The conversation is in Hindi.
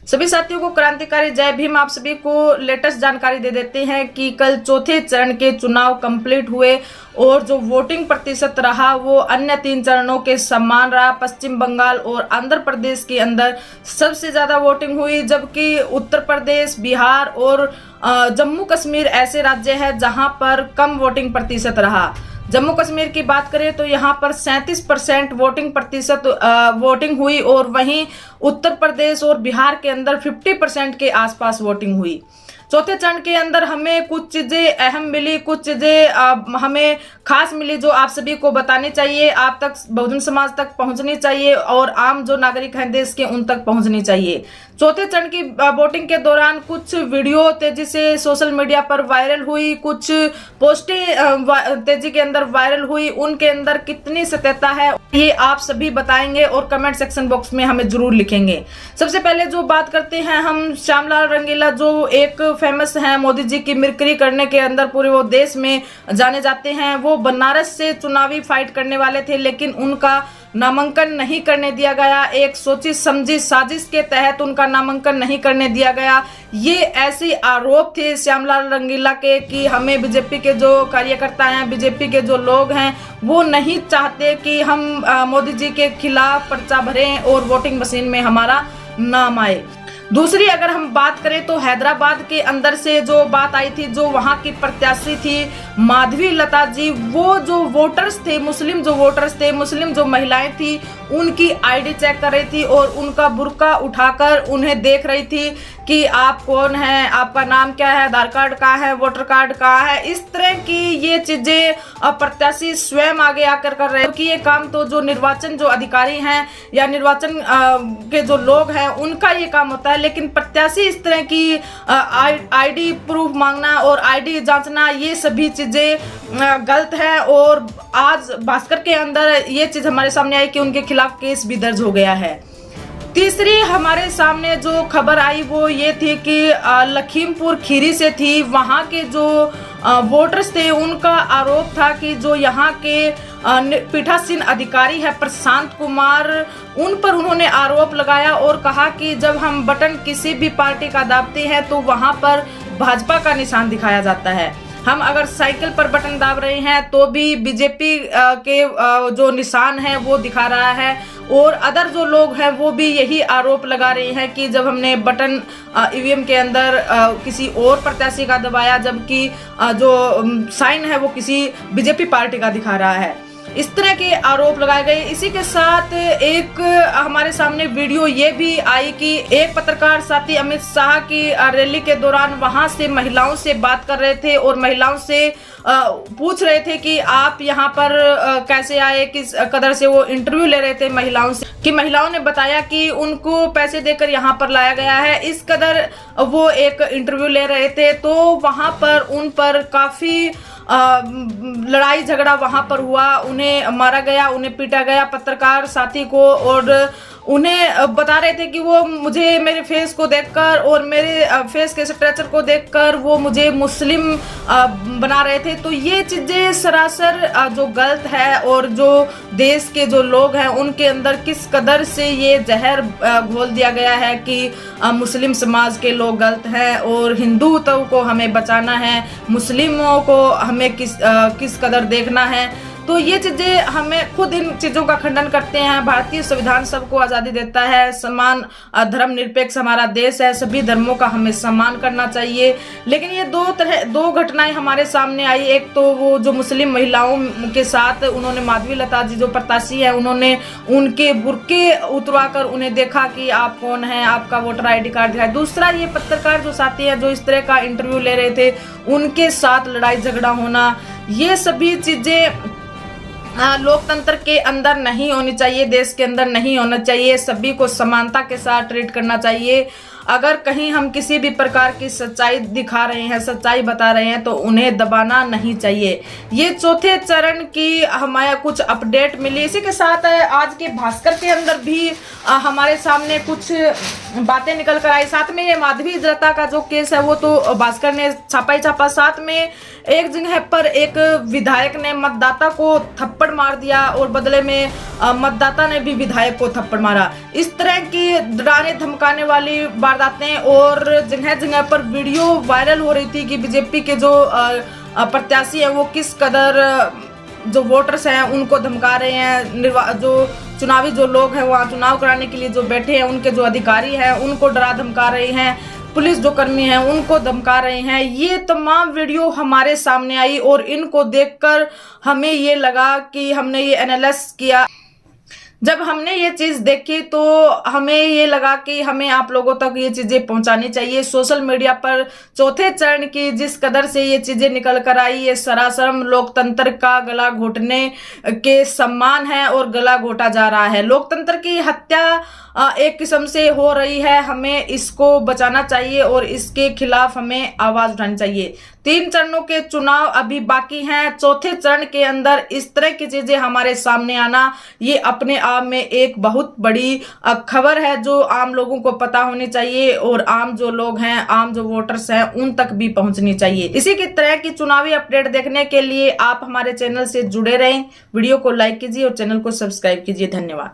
सभी साथियों को क्रांतिकारी जय भीम। आप सभी को लेटेस्ट जानकारी दे देते हैं कि कल चौथे चरण के चुनाव कंप्लीट हुए और जो वोटिंग प्रतिशत रहा वो अन्य 3 चरणों के समान रहा। पश्चिम बंगाल और आंध्र प्रदेश के अंदर सबसे ज्यादा वोटिंग हुई, जबकि उत्तर प्रदेश, बिहार और जम्मू कश्मीर ऐसे राज्य हैं जहां पर कम वोटिंग प्रतिशत रहा। जम्मू कश्मीर की बात करें तो यहाँ पर 37% वोटिंग हुई और वहीं उत्तर प्रदेश और बिहार के अंदर 50% के आसपास वोटिंग हुई। चौथे चरण के अंदर हमें कुछ चीजें अहम मिली, कुछ चीजें हमें खास मिली जो आप सभी को बतानी चाहिए, आप तक, बहुजन समाज तक पहुंचनी चाहिए और आम जो नागरिक हैं देश के उन तक पहुंचनी चाहिए। चौथे चरण की वोटिंग के दौरान कुछ वीडियो तेजी से सोशल मीडिया पर वायरल हुई, कुछ पोस्टें तेजी के अंदर वायरल हुई। उनके अंदर कितनी सत्यता है ये आप सभी बताएंगे और कमेंट सेक्शन बॉक्स में हमें जरूर लिखेंगे। सबसे पहले जो बात करते हैं हम श्यामलाल रंगीला, जो एक फेमस है मोदी जी की मिमिक्री करने के अंदर पूरे वो देश में जाने जाते हैं। वो बनारस से चुनावी फाइट करने वाले थे लेकिन उनका नामांकन नहीं करने दिया गया। एक सोची समझी साजिश के तहत उनका नामांकन नहीं करने दिया गया। ये ऐसी आरोप थे श्यामलाल रंगीला के कि हमें बीजेपी के जो कार्यकर्ता हैं, बीजेपी के जो लोग हैं वो नहीं चाहते कि हम मोदी जी के खिलाफ पर्चा भरें और वोटिंग मशीन में हमारा नाम आए। दूसरी अगर हम बात करें तो हैदराबाद के अंदर से जो बात आई थी, जो वहां की प्रत्याशी थी माधवी लता जी, वो जो वोटर्स थे, मुस्लिम जो वोटर्स थे, मुस्लिम जो महिलाएं थी, उनकी आईडी चेक कर रही थी और उनका बुर्का उठाकर उन्हें देख रही थी कि आप कौन हैं, आपका नाम क्या है, आधार कार्ड कहाँ है, वोटर कार्ड कहाँ है। इस तरह की ये चीजें प्रत्याशी स्वयं आगे आकर कर रहे हैं कि ये काम तो जो निर्वाचन जो अधिकारी हैं या निर्वाचन के जो लोग हैं उनका ये काम होता है, लेकिन प्रत्याशी इस तरह की आईडी प्रूफ मांगना और आईडी जांचना ये सभी चीजें गलत है। और आज भास्कर के अंदर ये चीज हमारे सामने आई कि उनके खिलाफ केस भी दर्ज हो गया है। तीसरी हमारे सामने जो खबर आई वो ये थी कि लखीमपुर खीरी से थी। वहां के जो वोटर्स थे उनका आरोप था कि जो यहाँ के पीठासीन अधिकारी है प्रशांत कुमार, उन पर उन्होंने आरोप लगाया और कहा कि जब हम बटन किसी भी पार्टी का दाबते हैं तो वहां पर भाजपा का निशान दिखाया जाता है। हम अगर साइकिल पर बटन दाब रहे हैं तो भी बीजेपी के जो निशान है वो दिखा रहा है और अदर जो लोग हैं वो भी यही आरोप लगा रहे हैं कि जब हमने बटन ईवीएम के अंदर किसी और प्रत्याशी का दबाया जबकि जो साइन है वो किसी बीजेपी पार्टी का दिखा रहा है। इस तरह के आरोप लगाए गए। इसी के साथ एक हमारे सामने वीडियो ये भी आई कि एक पत्रकार साथी अमित शाह की रैली के दौरान वहां से महिलाओं से बात कर रहे थे और महिलाओं से पूछ रहे थे कि आप यहाँ पर कैसे आए, किस कदर से वो इंटरव्यू ले रहे थे महिलाओं से, कि महिलाओं ने बताया कि उनको पैसे देकर यहाँ पर लाया गया है, इस कदर वो एक इंटरव्यू ले रहे थे। तो वहां पर उन पर काफी लड़ाई झगड़ा वहां पर हुआ, उन्हें मारा गया, उन्हें पीटा गया पत्रकार साथी को, और उन्हें बता रहे थे कि वो मुझे मेरे फेस को देखकर और मेरे फेस के स्ट्रक्चर को देखकर वो मुझे मुस्लिम बना रहे थे। तो ये चीजें सरासर जो गलत है और जो देश के जो लोग हैं उनके अंदर किस कदर से ये जहर घोल दिया गया है कि मुस्लिम समाज के लोग गलत हैं और हिंदुत्व को हमें बचाना है, मुस्लिमों को हमें किस कदर देखना है। तो ये चीजें हमें खुद इन चीजों का खंडन करते हैं। भारतीय संविधान सबको आजादी देता है, समान धर्मनिरपेक्ष हमारा देश है, सभी धर्मों का हमें सम्मान करना चाहिए। लेकिन ये दो घटनाएं हमारे सामने आई। एक तो वो जो मुस्लिम महिलाओं के साथ उन्होंने माधवी लता जी जो प्रत्याशी है उन्होंने उनके बुर्के उतरवाकर उन्हें देखा कि आप कौन हैं, आपका वोटर आईडी कार्ड दिखाया। दूसरा ये पत्रकार जो साथी है जो इस तरह का इंटरव्यू ले रहे थे उनके साथ लड़ाई झगड़ा होना, ये सभी चीजें लोकतंत्र के अंदर नहीं होनी चाहिए, देश के अंदर नहीं होना चाहिए। सभी को समानता के साथ ट्रीट करना चाहिए। अगर कहीं हम किसी भी प्रकार की सच्चाई दिखा रहे हैं, सच्चाई बता रहे हैं तो उन्हें दबाना नहीं चाहिए। ये चौथे चरण की हमें कुछ अपडेट मिली। इसी के साथ आज के भास्कर के अंदर भी हमारे सामने कुछ बातें निकल कर आई। साथ में ये माधवी लता का जो केस है वो तो भास्कर ने छापा ही छापा। साथ में एक जगह पर एक विधायक ने मतदाता को थप्पड़ मार दिया और बदले में मतदाता ने भी विधायक को थप्पड़ मारा। इस तरह की डराने धमकाने वाली वारदातें और जगह जगह पर वीडियो वायरल हो रही थी कि बीजेपी के जो प्रत्याशी हैं वो किस कदर जो वोटर्स हैं उनको धमका रहे हैं, जो चुनावी जो लोग हैं वहाँ चुनाव कराने के लिए जो बैठे हैं उनके जो अधिकारी हैं उनको डरा धमका रहे हैं, पुलिस जो कर्मी हैं उनको धमका रहे हैं। ये तमाम वीडियो हमारे सामने आई और इनको देखकर हमें ये लगा कि हमने ये एनालाइज किया। जब हमने ये चीज देखी तो हमें ये लगा कि हमें आप लोगों तक ये चीजें पहुंचानी चाहिए। सोशल मीडिया पर चौथे चरण की जिस कदर से ये चीजें निकल कर आई, ये सरासर लोकतंत्र का गला घोटने के समान है और गला घोटा जा रहा है। लोकतंत्र की हत्या एक किस्म से हो रही है, हमें इसको बचाना चाहिए और इसके खिलाफ हमें आवाज उठानी चाहिए। 3 चरणों के चुनाव अभी बाकी हैं। चौथे चरण के अंदर इस तरह की चीजें हमारे सामने आना ये अपने आप में एक बहुत बड़ी खबर है जो आम लोगों को पता होनी चाहिए और आम जो लोग हैं, आम जो वोटर्स हैं उन तक भी पहुंचनी चाहिए। इसी की तरह की चुनावी अपडेट देखने के लिए आप हमारे चैनल से जुड़े रहें। वीडियो को लाइक कीजिए और चैनल को सब्सक्राइब कीजिए। धन्यवाद।